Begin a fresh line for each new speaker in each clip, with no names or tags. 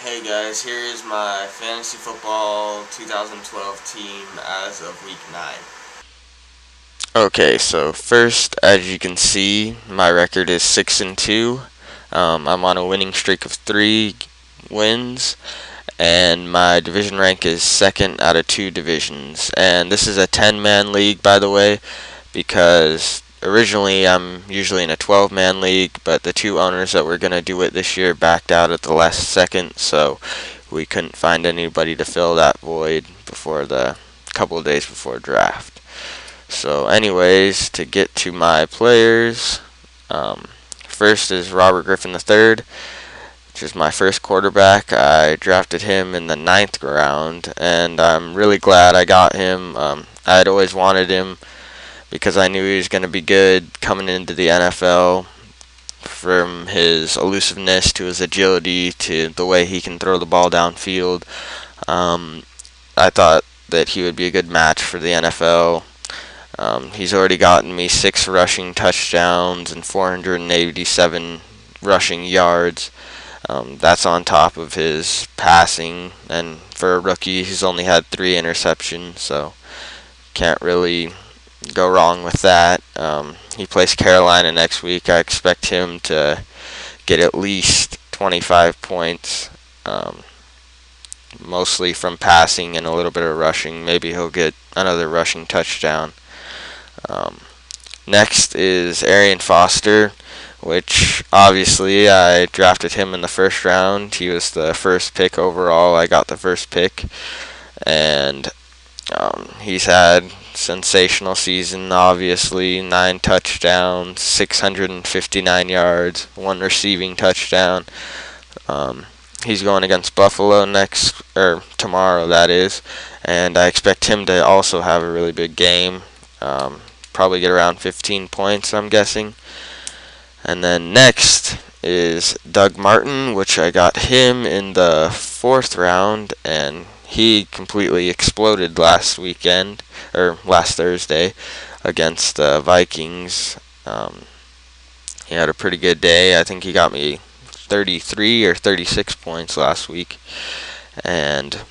Hey guys, here is my fantasy football 2012 team as of week 9.
Okay, so first, as you can see, my record is 6-2. I'm on a winning streak of 3 wins, and my division rank is second out of 2 divisions. And this is a 10-man league, by the way, because originally I'm usually in a 12-man league, but the 2 owners that were gonna do it this year backed out at the last second, so we couldn't find anybody to fill that void before the couple of days before draft. So, anyways, to get to my players, first is Robert Griffin III, which is my first quarterback. I drafted him in the 9th round, and I'm really glad I got him. I had always wanted him because I knew he was going to be good coming into the NFL, from his elusiveness to his agility to the way he can throw the ball downfield. I thought that he would be a good match for the NFL. He's already gotten me 6 rushing touchdowns and 487 rushing yards. That's on top of his passing, and for a rookie, he's only had 3 interceptions, so can't really go wrong with that. He plays Carolina next week. I expect him to get at least 25 points, mostly from passing and a little bit of rushing. Maybe he'll get another rushing touchdown. Um, Next is Arian Foster, which obviously I drafted him in the 1st round. He was the first pick overall. I got the first pick, and he's had sensational season. Obviously, 9 touchdowns, 659 yards, 1 receiving touchdown. He's going against Buffalo next or tomorrow, that is, and I expect him to also have a really big game. Probably get around 15 points, I'm guessing. And then next is Doug Martin, which I got him in the 4th round, and he completely exploded last weekend, or last Thursday, against the Vikings. He had a pretty good day. I think he got me 33 or 36 points last week, and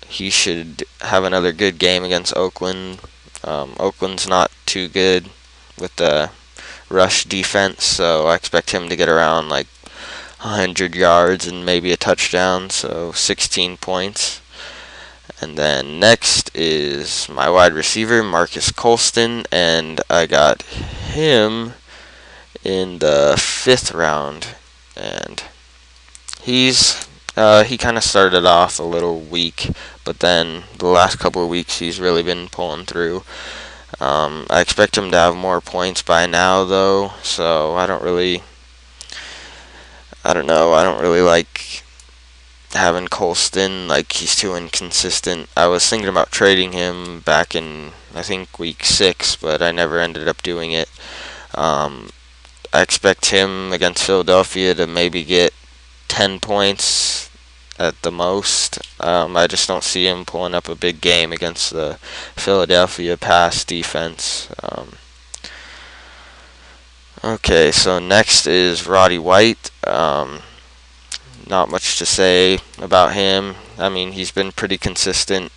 he should have another good game against Oakland. Oakland's not too good with the rush defense, so I expect him to get around like 100 yards and maybe a touchdown, so 16 points. And then next is my wide receiver, Marcus Colston, and I got him in the 5th round. And he kind of started off a little weak, but then the last couple of weeks he's really been pulling through. I expect him to have more points by now, though, so I don't know. I don't really like having Colston. Like, he's too inconsistent. I was thinking about trading him back in, I think, week 6, but I never ended up doing it. I expect him against Philadelphia to maybe get 10 points at the most. I just don't see him pulling up a big game against the Philadelphia pass defense. Okay, so next is Roddy White. Not much to say about him. I mean, he's been pretty consistent.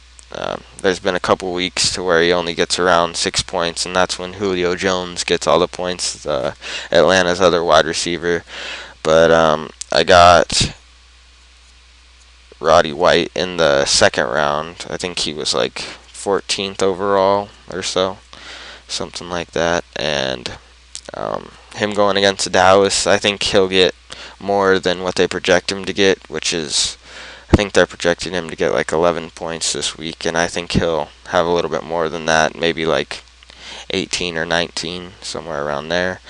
There's been a couple weeks to where he only gets around 6 points, and that's when Julio Jones gets all the points, Atlanta's other wide receiver. But I got Roddy White in the 2nd round. I think he was like 14th overall or so, something like that. And him going against Dallas, I think he'll get more than what they project him to get, which is, I think they're projecting him to get like 11 points this week, and I think he'll have a little bit more than that, maybe like 18 or 19, somewhere around there.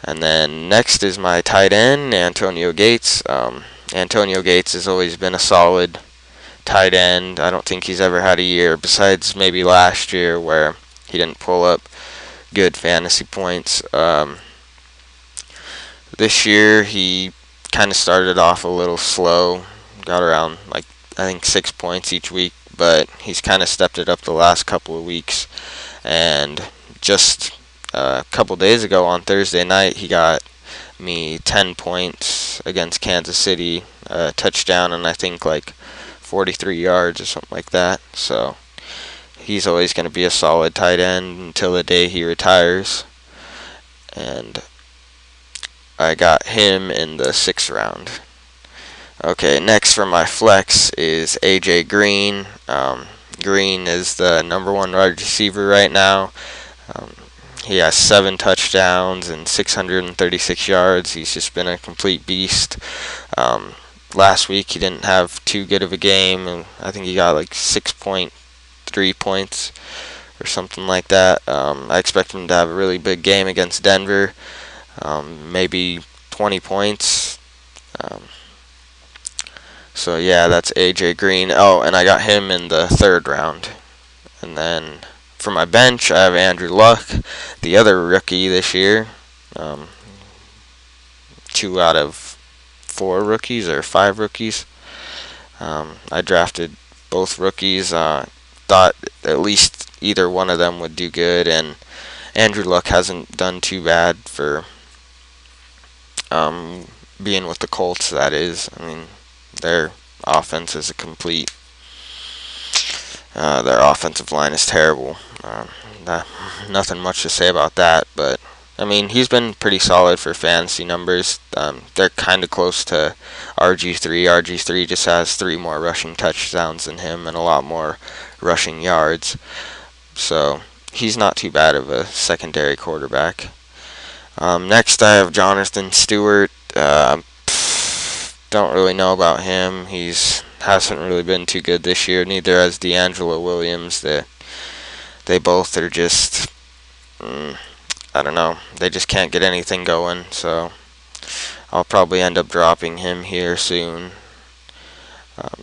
And then next is my tight end, Antonio Gates. Antonio Gates has always been a solid tight end. I don't think he's ever had a year, besides maybe last year, where he didn't pull up good fantasy points. This year he kind of started off a little slow, got around like I think 6 points each week, but he's kind of stepped it up the last couple of weeks. And just a couple days ago on Thursday night, he got me 10 points against Kansas City, a touchdown, and I think like 43 yards or something like that. So he's always going to be a solid tight end until the day he retires. And I got him in the 6th round. Okay, next for my flex is AJ Green. Green is the number 1 wide receiver right now. He has 7 touchdowns and 636 yards. He's just been a complete beast. Last week he didn't have too good of a game, and I think he got like 6.3 points or something like that. I expect him to have a really big game against Denver, maybe 20 points. So yeah, that's AJ Green. Oh, and I got him in the 3rd round. And then for my bench, I have Andrew Luck, the other rookie this year. 2 out of 4 rookies or 5 rookies. I drafted both rookies. Thought at least either one of them would do good, and Andrew Luck hasn't done too bad for being with the Colts, that is. I mean, their offense is a complete... their offensive line is terrible. Nothing much to say about that, but I mean, he's been pretty solid for fantasy numbers. They're kind of close to RG3. RG3 just has 3 more rushing touchdowns than him and a lot more rushing yards. So he's not too bad of a secondary quarterback. Next, I have Jonathan Stewart. Don't really know about him. Hasn't really been too good this year. Neither has DeAngelo Williams. They both are just, I don't know. They just can't get anything going. So I'll probably end up dropping him here soon.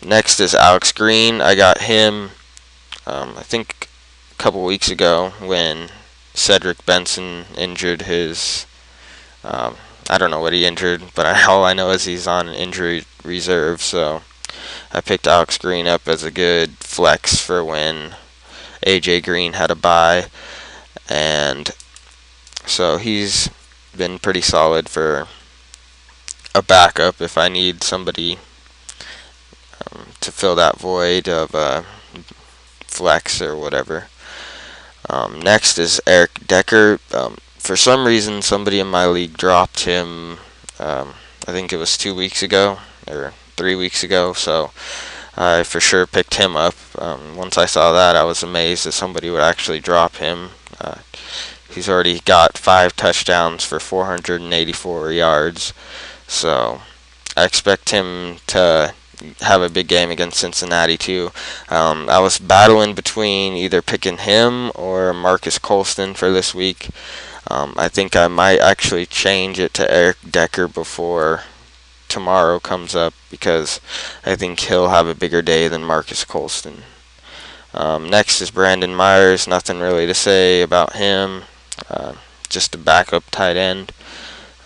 Next is Alex Green. I got him, I think, a couple weeks ago when Cedric Benson injured his... I don't know what he injured, but all I know is he's on injury reserve, so I picked Alex Green up as a good flex for when AJ Green had a bye, and so he's been pretty solid for a backup if I need somebody to fill that void of flex or whatever. Next is Eric Decker. For some reason, somebody in my league dropped him, I think it was 2 weeks ago, or 3 weeks ago, so I for sure picked him up. Once I saw that, I was amazed that somebody would actually drop him. He's already got 5 touchdowns for 484 yards, so I expect him to have a big game against Cincinnati too. I was battling between either picking him or Marcus Colston for this week. I think I might actually change it to Eric Decker before tomorrow comes up, because I think he'll have a bigger day than Marcus Colston. Next is Brandon Myers. Nothing really to say about him. Just a backup tight end.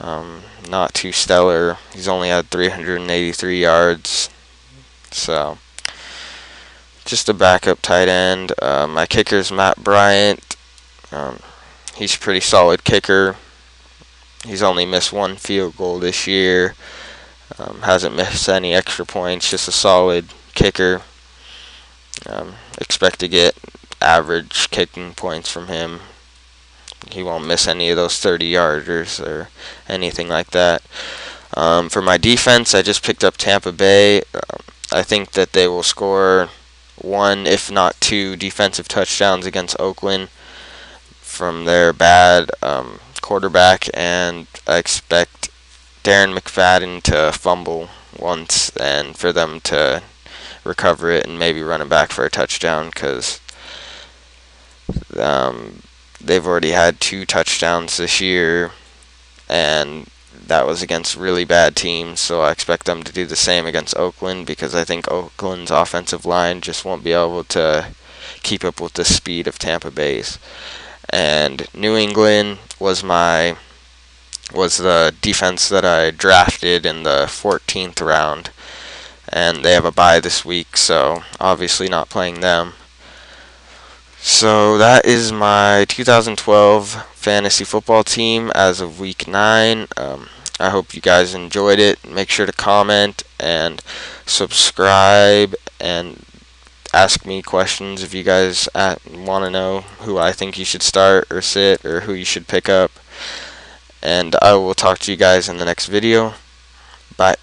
Not too stellar. He's only had 383 yards. So, just a backup tight end. My kicker is Matt Bryant. He's a pretty solid kicker. He's only missed 1 field goal this year. Hasn't missed any extra points. Just a solid kicker. Expect to get average kicking points from him. He won't miss any of those 30-yarders or anything like that. For my defense, I just picked up Tampa Bay. I think that they will score 1, if not 2, defensive touchdowns against Oakland from their bad quarterback, and I expect Darren McFadden to fumble once and for them to recover it and maybe run it back for a touchdown, because they've already had 2 touchdowns this year, and that was against really bad teams, so I expect them to do the same against Oakland, because I think Oakland's offensive line just won't be able to keep up with the speed of Tampa Bay's. And New England was the defense that I drafted in the 14th round, and they have a bye this week, so obviously not playing them. So that is my 2012 fantasy football team as of week 9. I hope you guys enjoyed it. Make sure to comment and subscribe and ask me questions if you guys want to know who I think you should start or sit or who you should pick up. And I will talk to you guys in the next video. Bye.